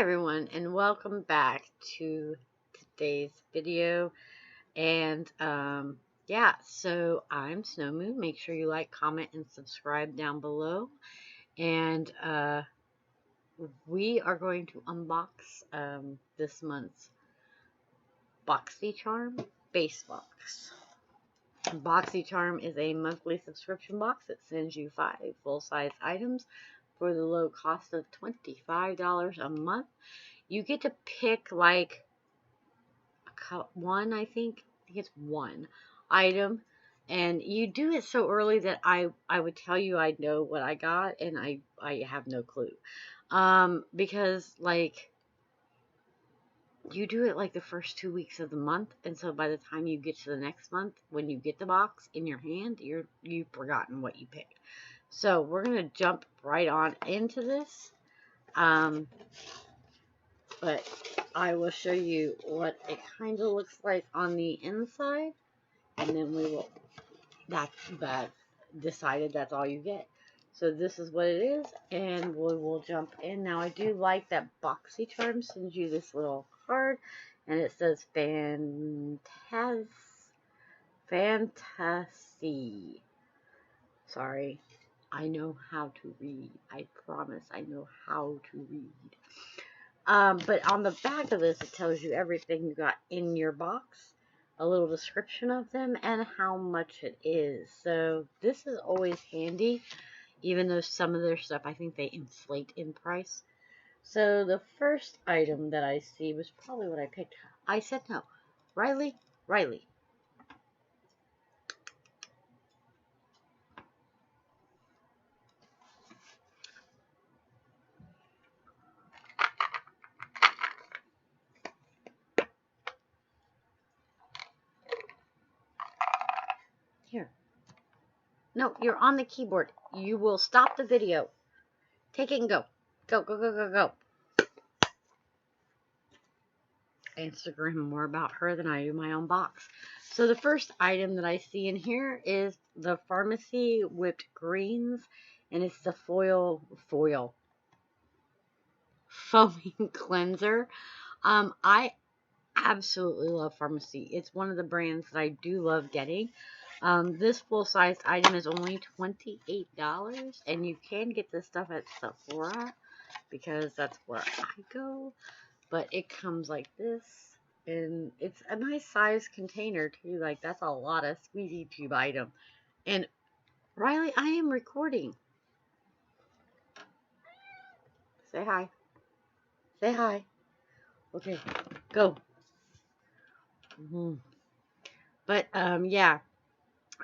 everyone, and welcome back to today's video. And yeah, so I'm Snow Moon. Make sure you like, comment, and subscribe down below. And we are going to unbox this month's Boxy Charm Base Box. Boxy Charm is a monthly subscription box that sends you 5 full-size items for the low cost of $25 a month. You get to pick like one, I think it's one item, and you do it so early that I would tell you I know what I got, and I have no clue, because like you do it like the first 2 weeks of the month, and so by the time you get to the next month, when you get the box in your hand, you've forgotten what you picked. So we're gonna jump right on into this, but I will show you what it kind of looks like on the inside, and then we will decided that's all you get. So this is what it is, and we will jump in. Now I do like that Boxy Charm sends you this little card, and it says Fanta-Sea. Sorry, I know how to read. I promise I know how to read. But on the back of this, it tells you everything you got in your box, a little description of them, and how much it is. So this is always handy, even though some of their stuff, I think they inflate in price. So the first item that I see was probably what I picked. I said no. Riley. Here. No, you're on the keyboard. You will stop the video. Take it and go. Go. I Instagram more about her than I do my own box. So the first item that I see in here is the Fanta-Sea whipped greens, and it's the foil foaming cleanser. I absolutely love Fanta-Sea. It's one of the brands that I do love getting. This full-size item is only $28, and you can get this stuff at Sephora because that's where I go. But it comes like this, and it's a nice size container too. Like, that's a lot of squeezy tube item. And Riley, I am recording. Say hi. Say hi. Okay, go. But yeah,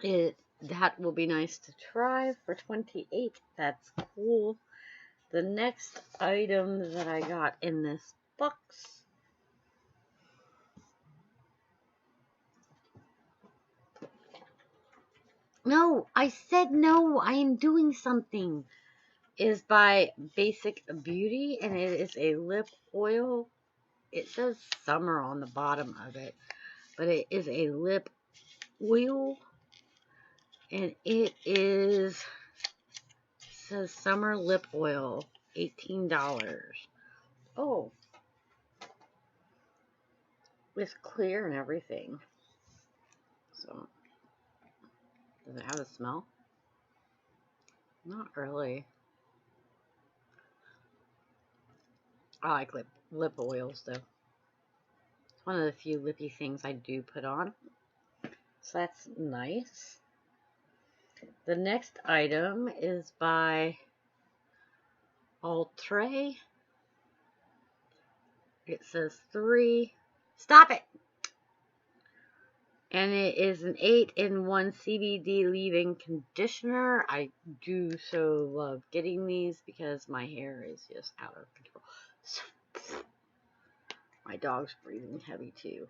that will be nice to try for $28. That's cool. The next item that I got in this box No, I said no. I am doing something. Is by Basic Beauty, and it is a lip oil. It says summer on the bottom of it, but it is a lip oil, and it says summer lip oil, $18. Oh, it's clear and everything. So, does it have a smell? Not really. I like lip oils though. It's one of the few lippy things I do put on. So that's nice. The next item is by Ultra. It says 3. Stop it! And it is an 8-in-1 CBD leave-in conditioner. I do so love getting these because my hair is just out of control. So, my dog's breathing heavy too.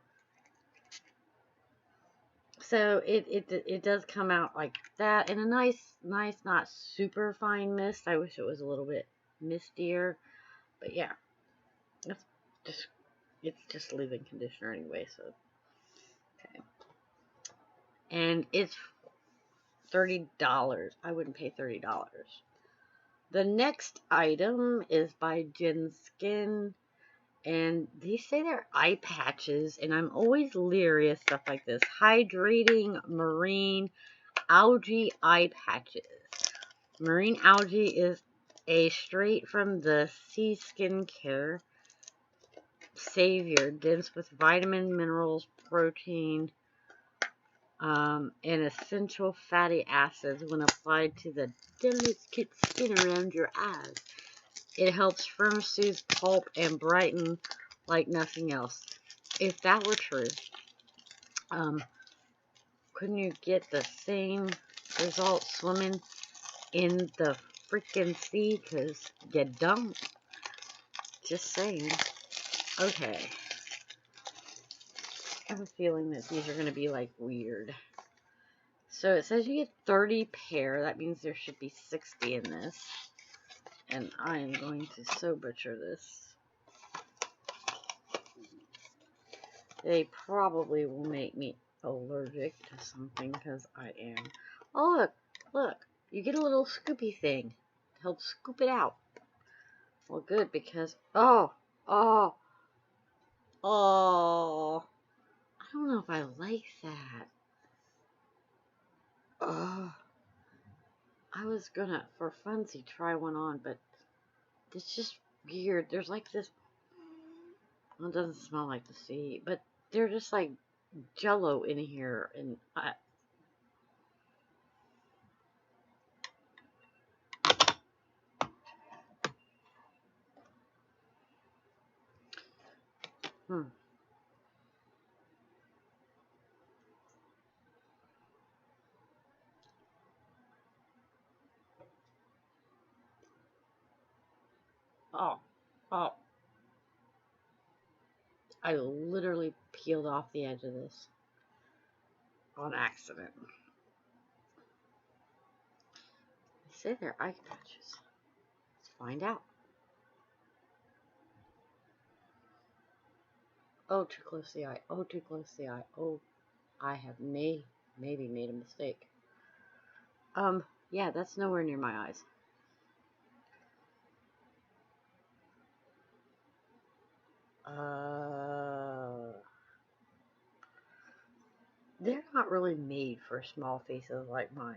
So it does come out like that in a nice, not super fine mist. I wish it was a little bit mistier, but yeah, it's just leave-in conditioner anyway. So okay, and it's $30. I wouldn't pay $30. The next item is by Jen Skin. And these say they're eye patches, and I'm always leery of stuff like this. Hydrating marine algae eye patches. Marine algae is a straight from the sea skincare savior, dense with vitamin, minerals, protein, and essential fatty acids when applied to the delicate skin around your eyes. It helps firm, soothe, pulp, and brighten like nothing else. If that were true, couldn't you get the same result swimming in the freaking sea? Because you don't. Just saying. Okay. I have a feeling that these are going to be like weird. So it says you get 30 pair. That means there should be 60 in this. And I am going to so butcher this. They probably will make me allergic to something because I am. Oh, look. You get a little scoopy thing to help scoop it out. Well, good because, oh. I don't know if I like that. Oh. I was gonna, for funsies, try one on, but it's just weird. There's like this, well, it doesn't smell like the sea, but they're just like jello in here, and oh, I literally peeled off the edge of this on accident. They say they're eye patches. Let's find out. Oh, too close to the eye. Oh, too close to the eye. Oh, I have maybe made a mistake. Yeah, that's nowhere near my eyes. They're not really made for small faces like mine.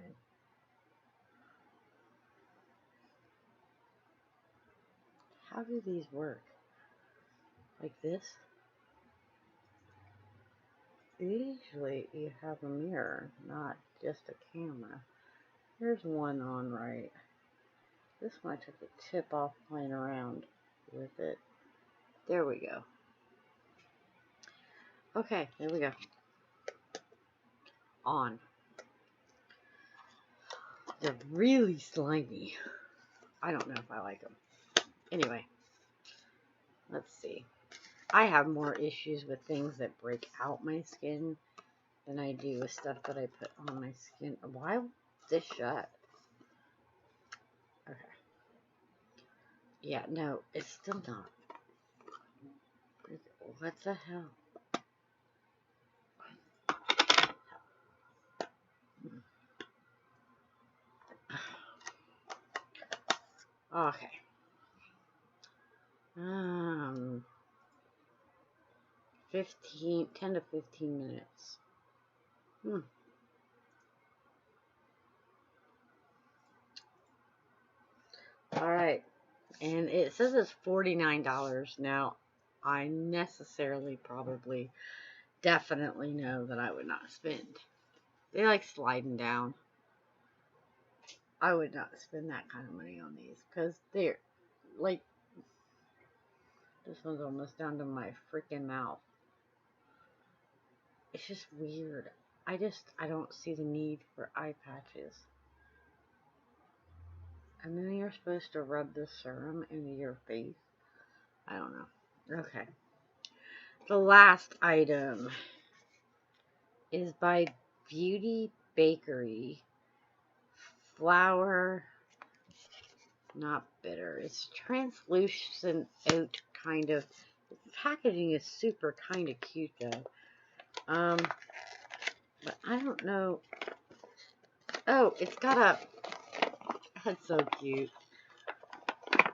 How do these work? Like this? Usually you have a mirror, not just a camera. Here's one on right. This one I took the tip off playing around with it. There we go. Okay, there we go. On. They're really slimy. I don't know if I like them. Anyway, let's see. I have more issues with things that break out my skin than I do with stuff that I put on my skin. Why is this shut? Okay. Yeah, no, it's still not. What the hell? Okay. 10 to 15 minutes. Alright. And it says it's $49. Now, I necessarily, probably, definitely know that I would not spend. They like sliding down. I would not spend that kind of money on these. Because they're, like, this one's almost down to my freaking mouth. It's just weird. I don't see the need for eye patches. And then you're supposed to rub the serum into your face. I don't know. Okay. The last item is by Beauty Bakery. Flour, not bitter. It's translucent oat kind of. The packaging is super kind of cute though. But I don't know. Oh, it's got a. That's so cute.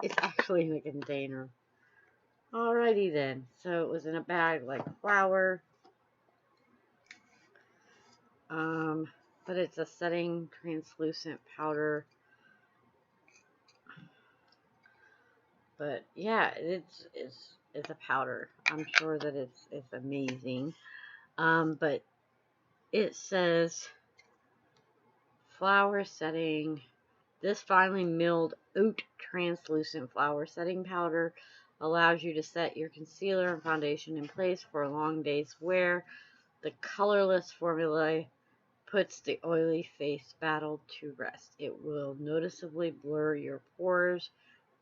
It's actually in a container. Alrighty then. So it was in a bag like flour. But it's a setting translucent powder. But yeah, it's a powder. I'm sure that it's amazing. But it says flower setting. This finely milled oat translucent flower setting powder allows you to set your concealer and foundation in place for a long day's wear. The colorless formula puts the oily face battle to rest. It will noticeably blur your pores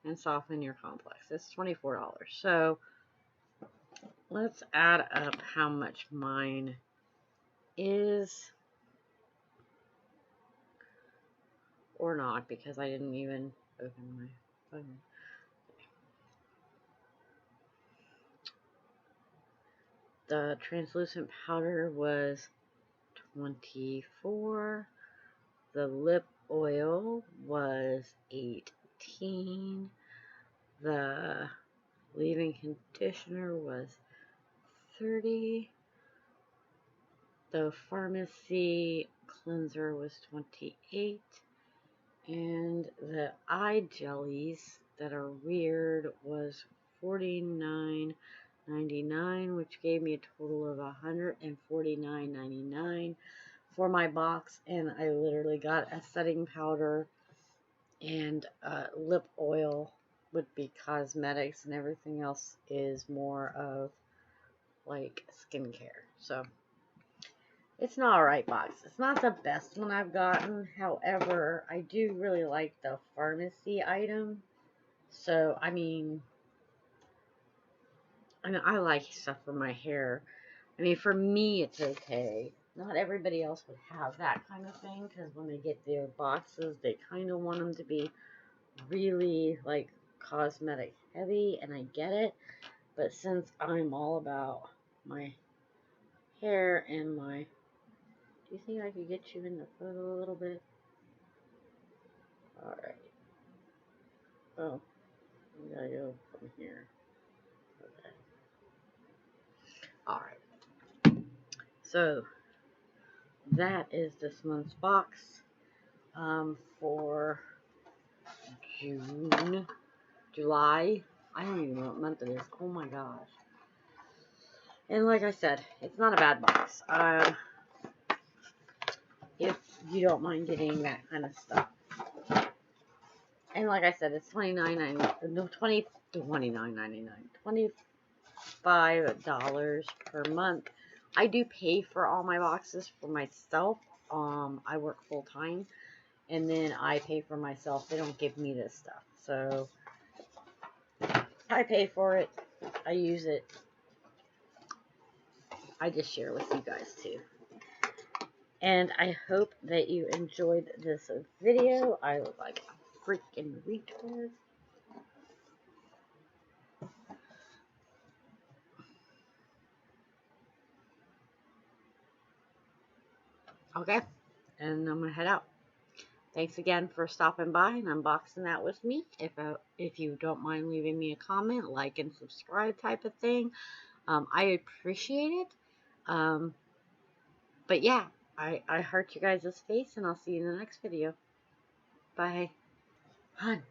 and soften your complex. It's $24. So let's add up how much mine is, or not, because I didn't even open my phone. The translucent powder was 24. The lip oil was 18. The leave-in conditioner was 30. The Fanta-Sea cleanser was 28. And the eye jellies that are weird was $49.99, which gave me a total of $149.99 for my box. And I literally got a setting powder and lip oil would be cosmetics, and everything else is more of like skincare. So it's an alright box. It's not the best one I've gotten. However, I do really like the Fanta-Sea item. So, I mean, I like stuff for my hair. I mean, for me, it's okay. Not everybody else would have that kind of thing, because when they get their boxes, they kind of want them to be really, like, cosmetic heavy, and I get it. But since I'm all about my hair and my... Do you think I could get you in the photo a little bit? Alright. Oh, we gotta go from here. Okay. Alright. So, that is this month's box for June, July. I don't even know what month it is. Oh my gosh. And like I said, it's not a bad box. If you don't mind getting that kind of stuff. And like I said, it's $29.99. No, $29.99. $25 per month. I do pay for all my boxes for myself. I work full time, and then I pay for myself. They don't give me this stuff, so I pay for it. I use it. I just share with you guys too. And I hope that you enjoyed this video. I look like a freaking retard. Okay, and I'm gonna head out. Thanks again for stopping by and unboxing that with me. If you don't mind leaving me a comment, like and subscribe type of thing, I appreciate it. But yeah, I heart you guys' face, and I'll see you in the next video. Bye. Hun.